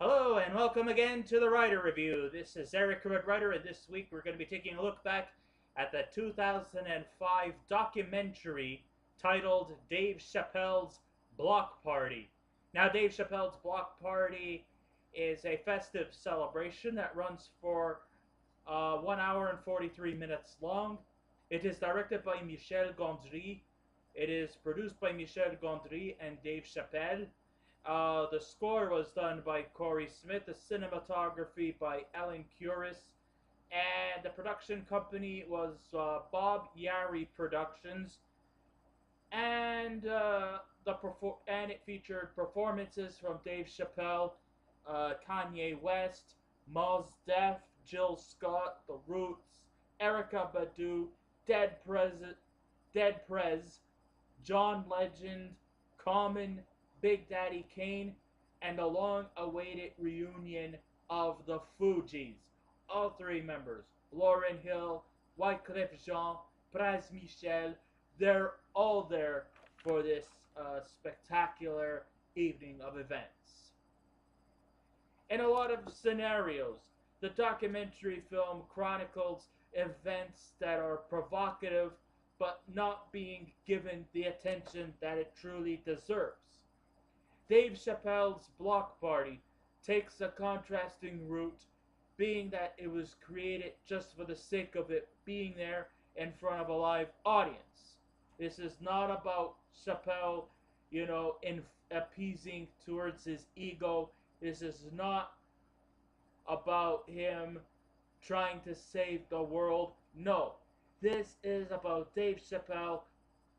Hello and welcome again to the Writer Review. This is Erykah Badu, and this week we're going to be taking a look back at the 2005 documentary titled Dave Chappelle's Block Party. Now, Dave Chappelle's Block Party is a festive celebration that runs for 1 hour and 43 minutes long. It is directed by Michel Gondry. It is produced by Michel Gondry and Dave Chappelle. The score was done by Corey Smith, the cinematography by Ellen Curis, and the production company was Bob Yari Productions, and it featured performances from Dave Chappelle, Kanye West, Mos Def, Jill Scott, The Roots, Erykah Badu, Dead Prez, John Legend, Common, Big Daddy Kane, and the long-awaited reunion of the Fugees. All three members, Lauryn Hill, Wyclef Jean, Pras Michel, they're all there for this spectacular evening of events. In a lot of scenarios, the documentary film chronicles events that are provocative but not being given the attention that it truly deserves. Dave Chappelle's Block Party takes a contrasting route, being that it was created just for the sake of it being there in front of a live audience. This is not about Chappelle, in appeasing towards his ego. This is not about him trying to save the world. No, this is about Dave Chappelle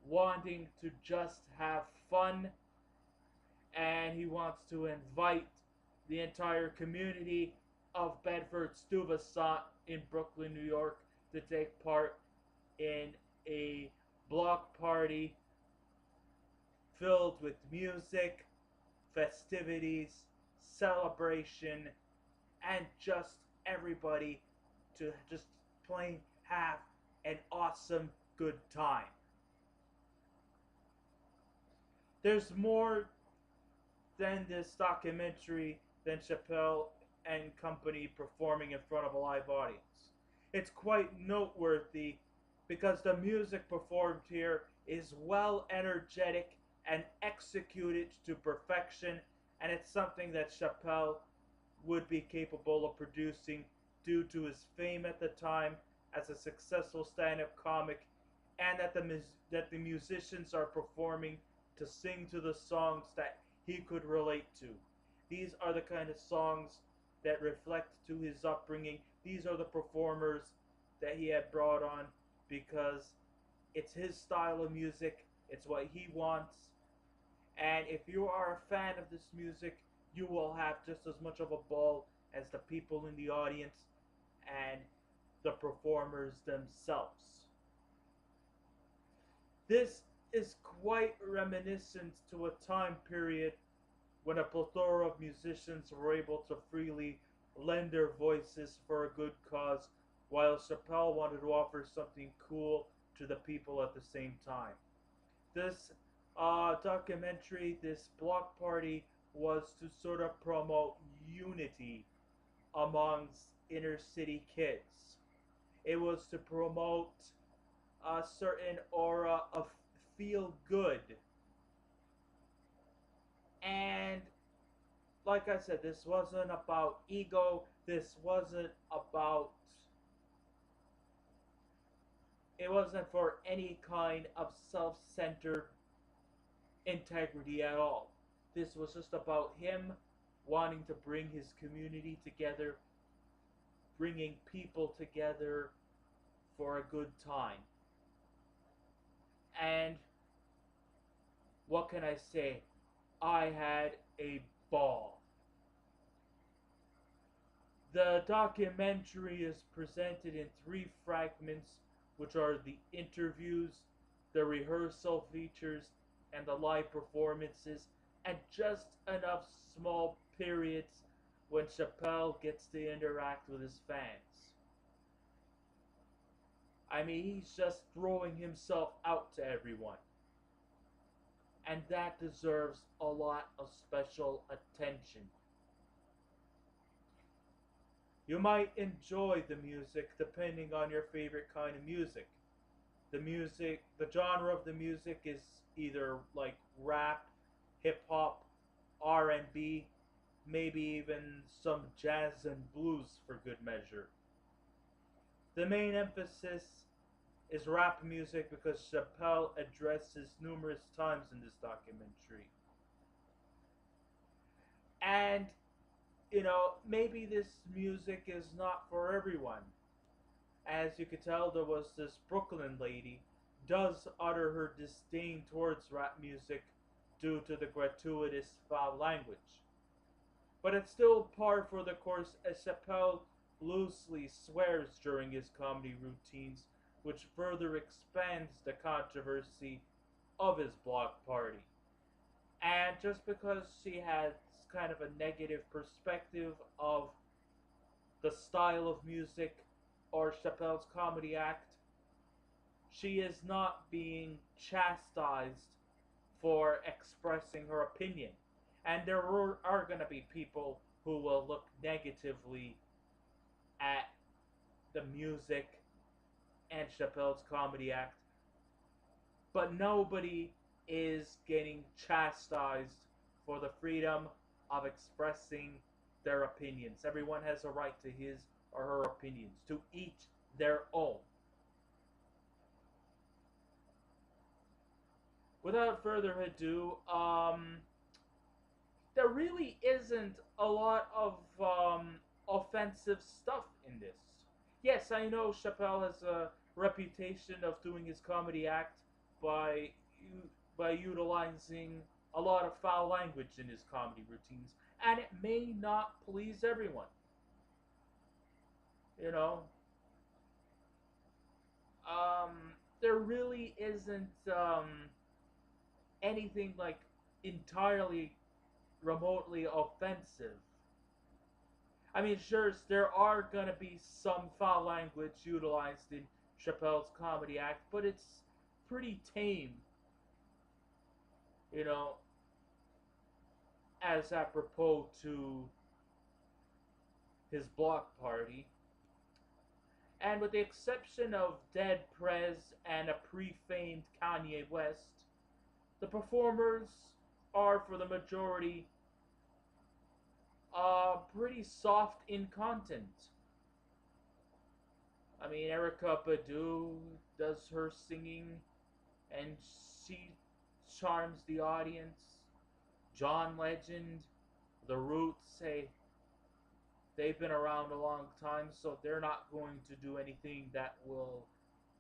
wanting to just have fun, and he wants to invite the entire community of Bedford-Stuyvesant in Brooklyn, New York, to take part in a block party filled with music, festivities, celebration, and just everybody to just plain have an awesome good time. There's more than this documentary than Chappelle and company performing in front of a live audience. It's quite noteworthy because the music performed here is well energetic and executed to perfection, and it's something that Chappelle would be capable of producing due to his fame at the time as a successful stand-up comic, and that the musicians are performing to sing to the songs that he could relate to. These are the kind of songs that reflect to his upbringing. These are the performers that he had brought on because it's his style of music, it's what he wants, and if you are a fan of this music, you will have just as much of a ball as the people in the audience and the performers themselves. This is quite reminiscent to a time period when a plethora of musicians were able to freely lend their voices for a good cause, while Chappelle wanted to offer something cool to the people at the same time. This documentary, this block party, was to sort of promote unity amongst inner city kids. It was to promote a certain aura of feel good. And like I said, this wasn't about ego. It wasn't for any kind of self-centered integrity at all. This was just about him wanting to bring his community together, bringing people together for a good time. And what can I say? I had a ball. The documentary is presented in three fragments, which are the interviews, the rehearsal features, and the live performances, and just enough small periods when Chappelle gets to interact with his fans. I mean, he's just throwing himself out to everyone. And that deserves a lot of special attention. You might enjoy the music depending on your favorite kind of music. The genre of the music is either like rap, hip hop, R&B, maybe even some jazz and blues for good measure. The main emphasis is rap music because Chappelle addresses numerous times in this documentary. And, maybe this music is not for everyone. As you could tell, there was this Brooklyn lady does utter her disdain towards rap music due to the gratuitous foul language. But it's still par for the course as Chappelle loosely swears during his comedy routines, which further expands the controversy of his block party. And just because she has kind of a negative perspective of the style of music or Chappelle's comedy act, she is not being chastised for expressing her opinion. And there are going to be people who will look negatively at the music and Chappelle's comedy act, but nobody is getting chastised for the freedom of expressing their opinions. Everyone has a right to his or her opinions, to each their own. Without further ado, there really isn't a lot of offensive stuff in this. Yes, I know Chappelle has a reputation of doing his comedy act by by utilizing a lot of foul language in his comedy routines, and it may not please everyone. You know, um, there really isn't anything like entirely remotely offensive. I mean, sure, there are gonna be some foul language utilized in Chappelle's comedy act, but it's pretty tame, you know, as apropos to his block party. And with the exception of Dead Prez and a pre-famed Kanye West, the performers are, for the majority, pretty soft in content. I mean, Erykah Badu does her singing, and she charms the audience. John Legend, The Roots, say they've been around a long time, so they're not going to do anything that will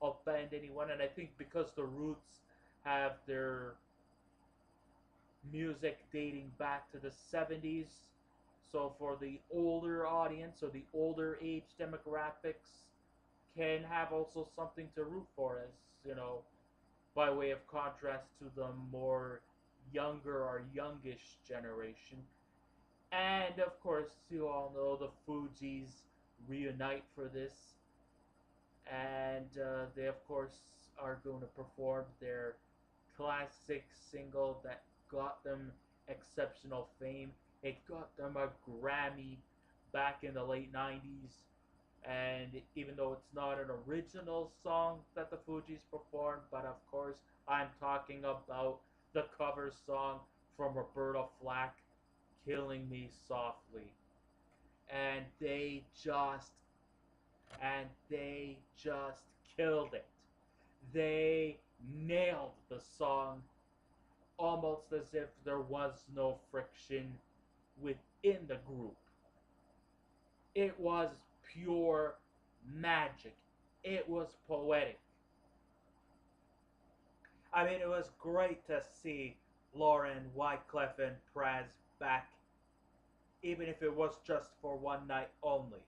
offend anyone. And I think because The Roots have their music dating back to the 70s, so for the older audience or the older age demographics can have also something to root for, as by way of contrast to the more younger or youngish generation. And of course, you all know the Fugees reunite for this, and they of course are going to perform their classic single that got them exceptional fame. It got them a Grammy back in the late 90s. And even though it's not an original song that the Fugees performed, but of course I'm talking about the cover song from Roberta Flack, Killing Me Softly. And they just killed it. They nailed the song almost as if there was no friction within the group. It was pure magic. It was poetic. I mean, it was great to see Lauren, Wyclef, and Prez back, even if it was just for one night only.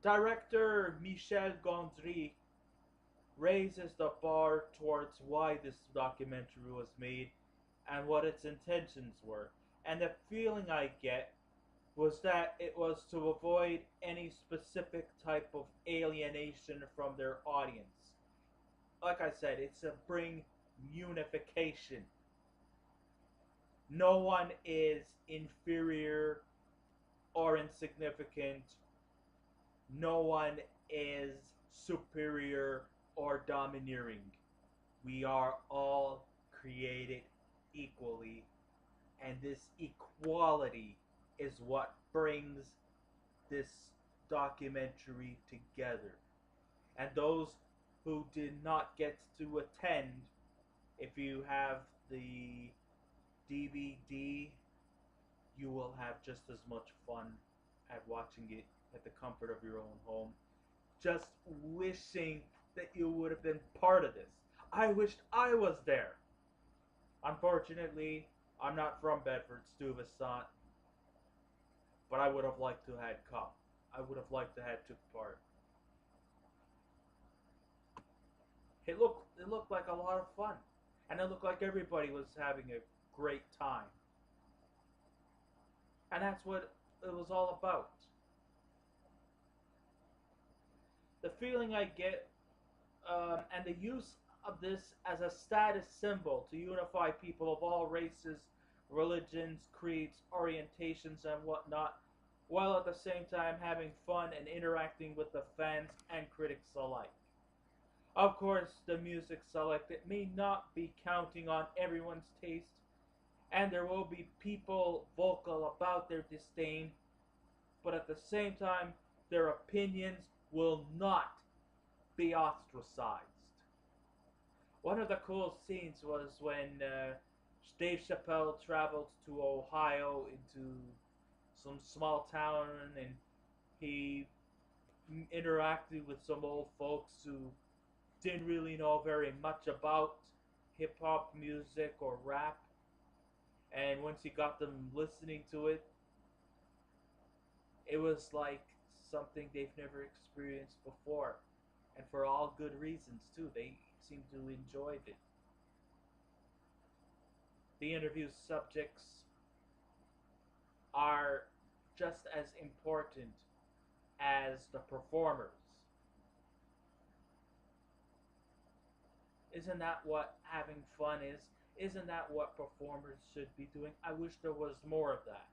Director Michel Gondry raises the bar towards why this documentary was made and what its intentions were. And the feeling I get was that it was to avoid any specific type of alienation from their audience. Like I said, it's to bring unification. No one is inferior or insignificant. No one is superior or domineering. We are all created equally, and this equality is what brings this documentary together. And those who did not get to attend, if you have the DVD, you will have just as much fun at watching it at the comfort of your own home. Just wishing that you would have been part of this. I wished I was there. Unfortunately, I'm not from Bedford Stuyvesant, but I would have liked to have come. I would have liked to have took part. It looked like a lot of fun, and it looked like everybody was having a great time, and that's what it was all about. The feeling I get, and the use of this as a status symbol to unify people of all races, religions, creeds, orientations, and whatnot, while at the same time having fun and interacting with the fans and critics alike. Of course, the music selected may not be counting on everyone's taste, and there will be people vocal about their disdain, but at the same time, their opinions will not be ostracized. One of the cool scenes was when Dave Chappelle traveled to Ohio into some small town, and he interacted with some old folks who didn't really know very much about hip hop music or rap. And once he got them listening to it, it was like something they've never experienced before. And for all good reasons, too. They seemed to enjoy it. The interview subjects are just as important as the performers. Isn't that what having fun is? Isn't that what performers should be doing? I wish there was more of that.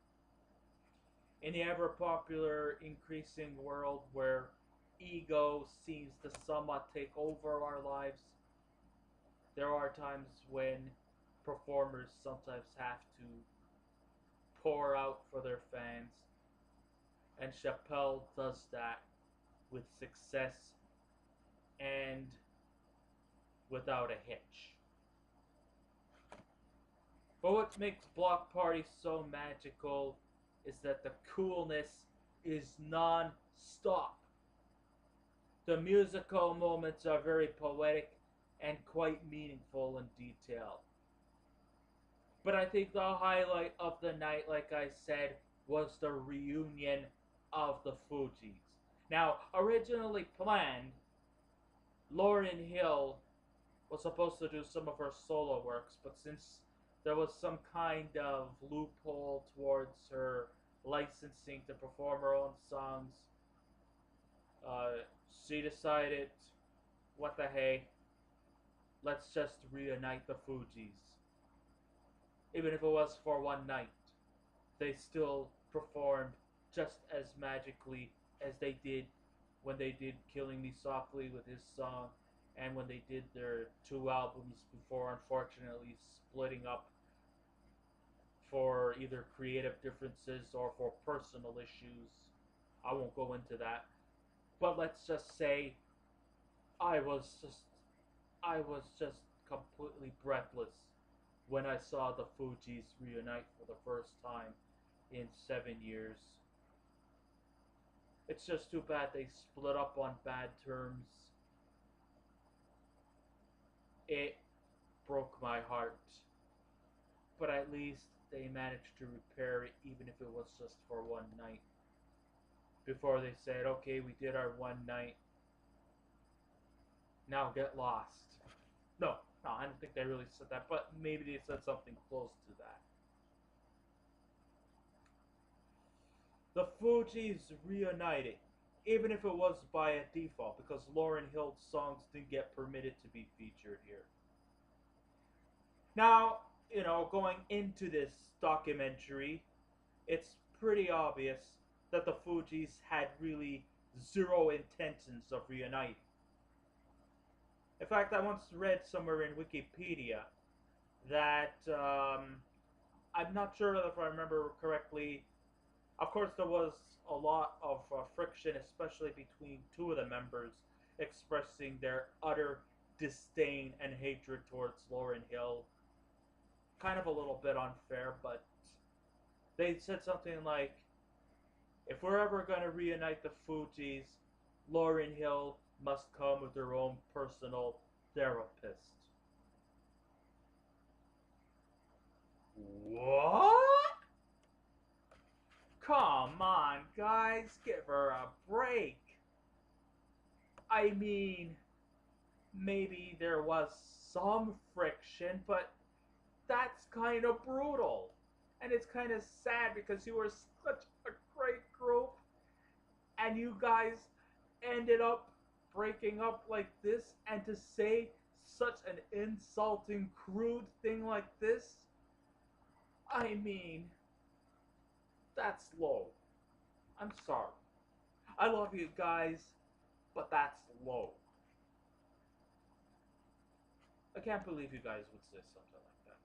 In the ever popular, increasing world where ego seems to somewhat take over our lives, there are times when performers sometimes have to pour out for their fans, and Chappelle does that with success and without a hitch. But what makes Block Party so magical is that the coolness is non-stop. The musical moments are very poetic and quite meaningful and detailed. But I think the highlight of the night, like I said, was the reunion of the Fugees. Now, originally planned, Lauryn Hill was supposed to do some of her solo works, but since there was some kind of loophole towards her licensing to perform her own songs, she decided, what the hey, let's just reunite the Fugees. Even if it was for one night, they still performed just as magically as they did when they did Killing Me Softly with his song, and when they did their two albums before unfortunately splitting up for either creative differences or for personal issues. I won't go into that. But let's just say I was just completely breathless when I saw the Fugees reunite for the first time in 7 years. It's just too bad they split up on bad terms. It broke my heart. But at least they managed to repair it, even if it was just for one night. Before they said, okay, we did our one night, now get lost. No, I don't think they really said that, but maybe they said something close to that. The Fugees reunited, even if it was by a default, because Lauryn Hill's songs didn't get permitted to be featured here. Now, going into this documentary, it's pretty obvious that the Fugees had really zero intentions of reuniting. In fact, I once read somewhere in Wikipedia that I'm not sure if I remember correctly. Of course, there was a lot of friction, especially between two of the members, expressing their utter disdain and hatred towards Lauryn Hill. Kind of a little bit unfair, but they said something like, if we're ever going to reunite the Fugees, Lauryn Hill must come with her own personal therapist. What? Come on, guys, give her a break. I mean, maybe there was some friction, but that's kind of brutal. And it's kind of sad because you were such a great group and you guys ended up breaking up like this, and to say such an insulting, crude thing like this, I mean, that's low. I'm sorry. I love you guys, but that's low. I can't believe you guys would say something like that.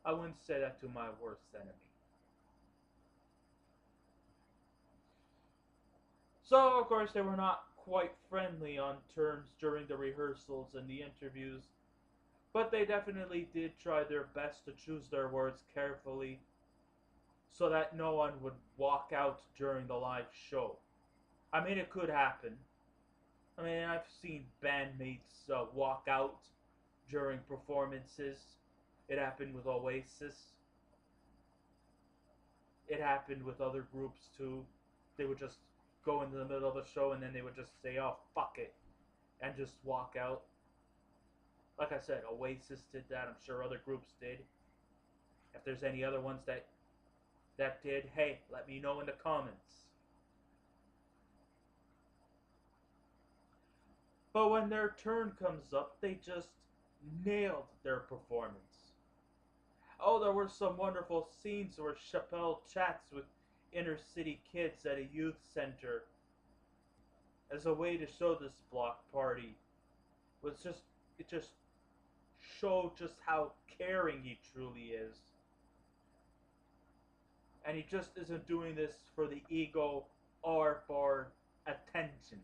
I wouldn't say that to my worst enemy. So, of course, they were not quite friendly on terms during the rehearsals and the interviews, but they definitely did try their best to choose their words carefully so that no one would walk out during the live show. I mean, it could happen. I mean, I've seen bandmates walk out during performances. It happened with Oasis. It happened with other groups too. They would just go into the middle of the show and then they would just say, oh, fuck it, and just walk out. Like I said, Oasis did that. I'm sure other groups did. If there's any other ones that did, hey, let me know in the comments. But when their turn comes up, they just nailed their performance. Oh, there were some wonderful scenes where Chappelle chats with inner city kids at a youth center as a way to show this block party. It just showed just how caring he truly is. And he just isn't doing this for the ego or for attention.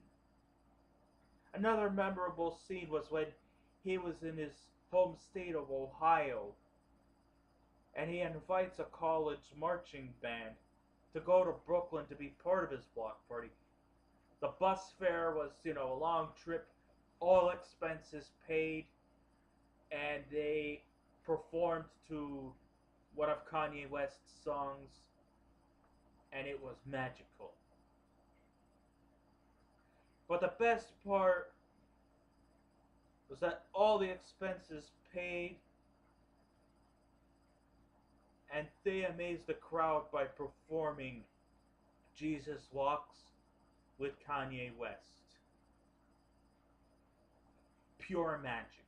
Another memorable scene was when he was in his home state of Ohio and he invites a college marching band to go to Brooklyn to be part of his block party. The bus fare was, a long trip, all expenses paid, and they performed to one of Kanye West's songs, and it was magical. But the best part was that all the expenses paid, and they amazed the crowd by performing Jesus Walks with Kanye West. Pure magic.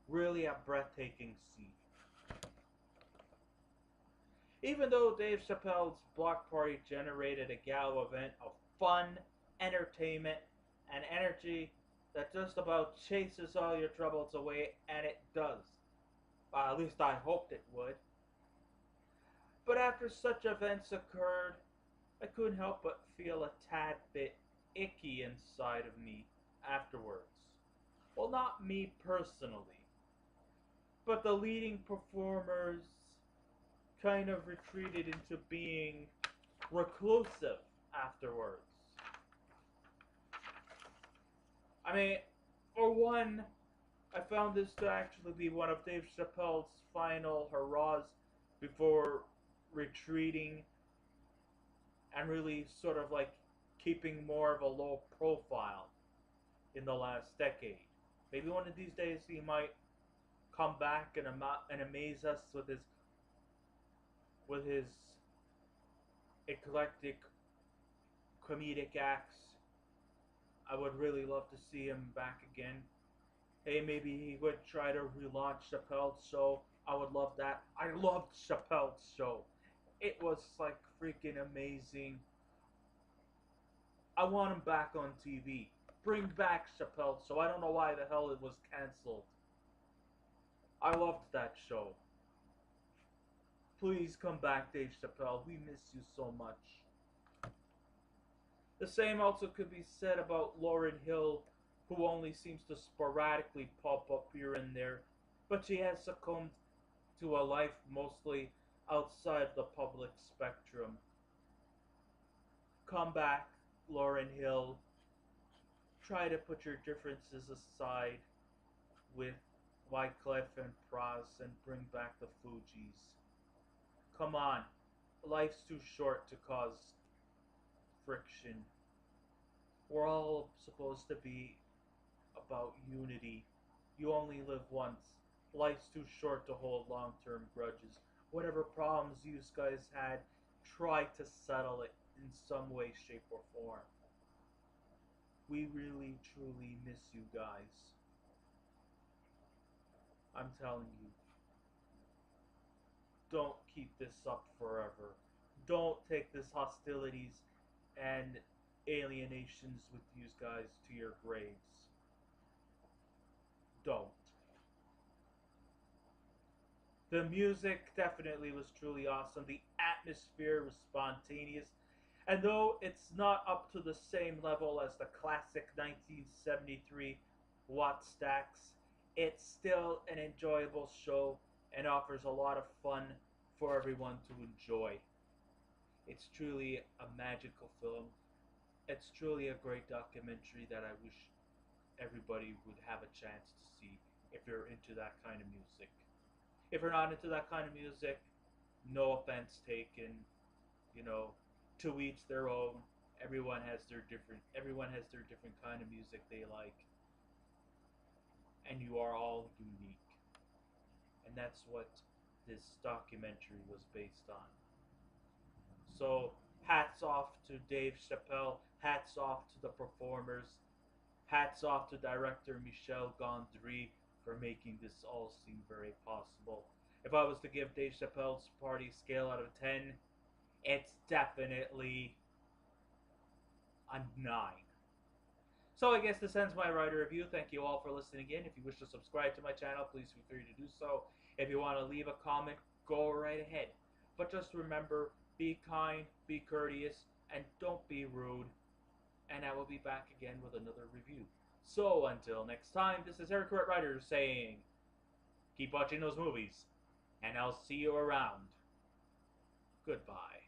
Really a breathtaking scene. Even though Dave Chappelle's block party generated a gala event of fun, entertainment, and energy that just about chases all your troubles away, and it does. At least I hoped it would. But after such events occurred, I couldn't help but feel a tad bit icky inside of me afterwards. Well, not me personally, but the leading performers kind of retreated into being reclusive afterwards. I mean, for one, I found this to actually be one of Dave Chappelle's final hurrahs before retreating and really sort of like keeping more of a low profile in the last decade. Maybe one of these days he might come back and amaze us with his eclectic comedic acts. I would really love to see him back again. Hey, maybe he would try to relaunch Chappelle's show. I would love that. I loved Chappelle's show. It was like freaking amazing. I want him back on TV. Bring back Chappelle Show. I don't know why the hell it was canceled. I loved that show. Please come back, Dave Chappelle. We miss you so much. The same also could be said about Lauryn Hill, who only seems to sporadically pop up here and there, but she has succumbed to a life mostly outside the public spectrum. Come back, Lauryn Hill. Try to put your differences aside with Wyclef and Prez and bring back the Fugees. Come on, life's too short to cause friction. We're all supposed to be about unity. You only live once. Life's too short to hold long-term grudges. Whatever problems you guys had, try to settle it in some way, shape, or form. We really, truly miss you guys. I'm telling you. Don't keep this up forever. Don't take this hostilities and alienations with you guys to your graves. Don't. The music definitely was truly awesome. The atmosphere was spontaneous. And though it's not up to the same level as the classic 1973 Watt Stacks, it's still an enjoyable show and offers a lot of fun for everyone to enjoy. It's truly a magical film. It's truly a great documentary that I wish everybody would have a chance to see if you're into that kind of music. If you're not into that kind of music, no offense taken, you know, to each their own. Everyone has their different kind of music they like. And you are all unique. And that's what this documentary was based on. So, hats off to Dave Chappelle, hats off to the performers, hats off to director Michel Gondry for making this all seem very possible. If I was to give Dave Chappelle's Party scale out of 10, it's definitely a 9. So I guess this ends my writer review. Thank you all for listening in. If you wish to subscribe to my channel, please feel free to do so. If you want to leave a comment, go right ahead. But just remember, be kind, be courteous, and don't be rude. And I will be back again with another review. So until next time, this is Erykah Writer saying, keep watching those movies, and I'll see you around. Goodbye.